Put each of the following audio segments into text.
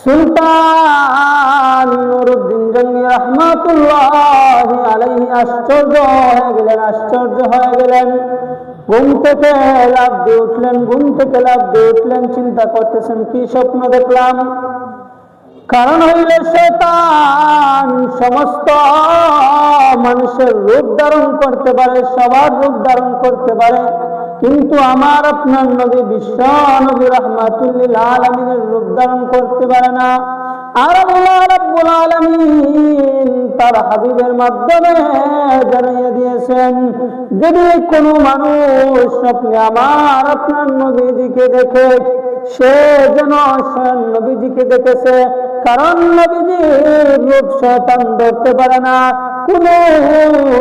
সুলতান নুরউদ্দিন জঙ্গি রহমাতুল্লাহি আলাইহি আশ্চর্য হয়ে গেলেন। ঘুম থেকে লাফ দিয়ে উঠলেন, চিন্তা করতেছেন কি স্বপ্ন দেখলাম। কারণ হইল শয়তান সমস্ত মানুষের রূপ ধারণ করতে পারে, সবার রূপ ধারণ করতে পারে, কিন্তু আমার আপনার নবী বিশ্ব নবী রাহমাতুল লিল আলামিনের রূপ ধারণ করতে পারে না। আর আল্লাহ রাব্বুল আলামিন তার হাবিবের মাধ্যমে জানিয়ে দিয়েছেন, যদি কোনো মানুষ স্বপ্নে আমার আপনার নবীজিকে দেখে, সে যেন স্বয়ং নবীজিকে দেখেছে। কারণ নবীজির রূপ শয়তান ধরতে পারে না। কোন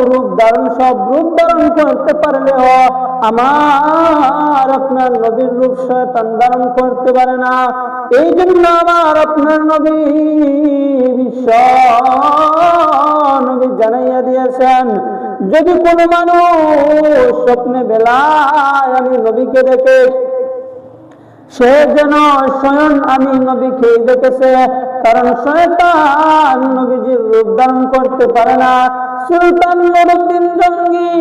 রূপ ধারণ, সব রূপ ধারণ করতে পারলেও আমার আপনার নবীর রূপ শয়তান ধারণ করতে পারে না। এই জন্য আমার আপনার নবী বিশ্ব নবী জানাইয়া দিয়েছেন, যদি কোনো মানুষ স্বপ্নে বেলায় আমি নবীকে দেখে, সে যেন স্বয়ং আমি নবীকে দেখেছে। কারণ শয়তান নবীজির রূপ ধারণ করতে পারে না। সুলতান নুরউদ্দিন জঙ্গি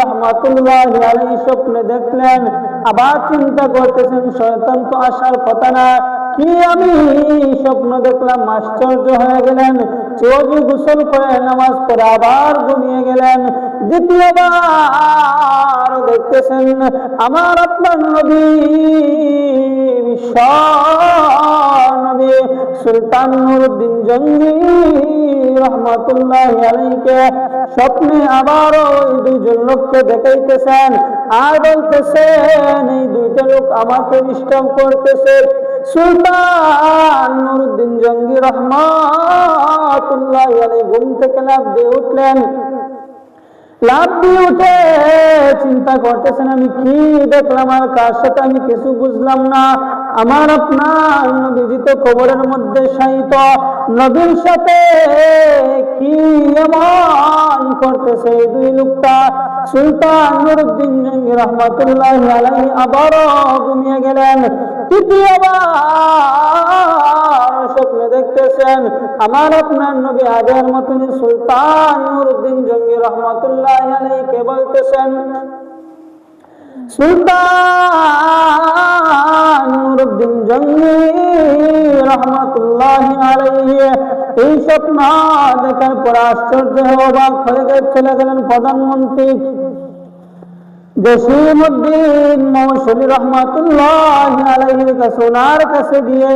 রহমাতুল্লাহি আলাইহি স্বপ্নে দেখলেন, আবার চিন্তা করতেছেন শয়তান তো আসার কথা না, কি আমি স্বপ্ন দেখলাম। আশ্চর্য হয়ে গেলেন, ওযু গোসল করে নামাজ পড়ে আবার ঘুমিয়ে গেলেন। দ্বিতীয়বার দেখতেছেন আমার আপনার নবী বিশ্ব নবী সুলতান নুরউদ্দিন জঙ্গি রহমাতুল্লাহি আলাইহিকে স্বপ্নে আবারও ওই দুইজন লোককে দেখাইতেছেন আর বলতেছেন, এই দুইটা লোক আমাকে ডিস্টার্ব করতেছে। সুলতান নুরউদ্দিন জঙ্গি রহমাতুল্লাহি আলাইহি ঘুম থেকে লাফ দিয়ে উঠলেন। লাফ দিয়ে উঠে চিন্তা করতেছেন, আমি কি দেখলাম আর কার সাথে আমি কিছু বুঝলাম না। আমার আপনার নবীজি তো কবরের মধ্যে শায়িত, নবীর সাথে কি এমন করতেছে এই দুই লোকটা। সুলতান নুরউদ্দিন জঙ্গি রহমাতুল্লাহি আলাইহি আবারও ঘুমিয়ে গেলেন। তৃতীয়বার স্বপ্নে দেখতেছেন আমার আপনার নবী আগের মতনই সুলতান নুরউদ্দিন জঙ্গি রহমাতুল্লাহি আলাইহিকে বলতেছেন, সুলতান নুরউদ্দিন জঙ্গি রহমাতুল্লাহি আলাইহি এই স্বপ্ন দেখার পর আশ্চর্য হয়ে অবাক হয়ে চলে গেলেন প্রধানমন্ত্রী জসিমউদ্দিন মৌসুমী রহমাতুল্লাহি আলাইহির কাছে, ওনার কাছে গিয়ে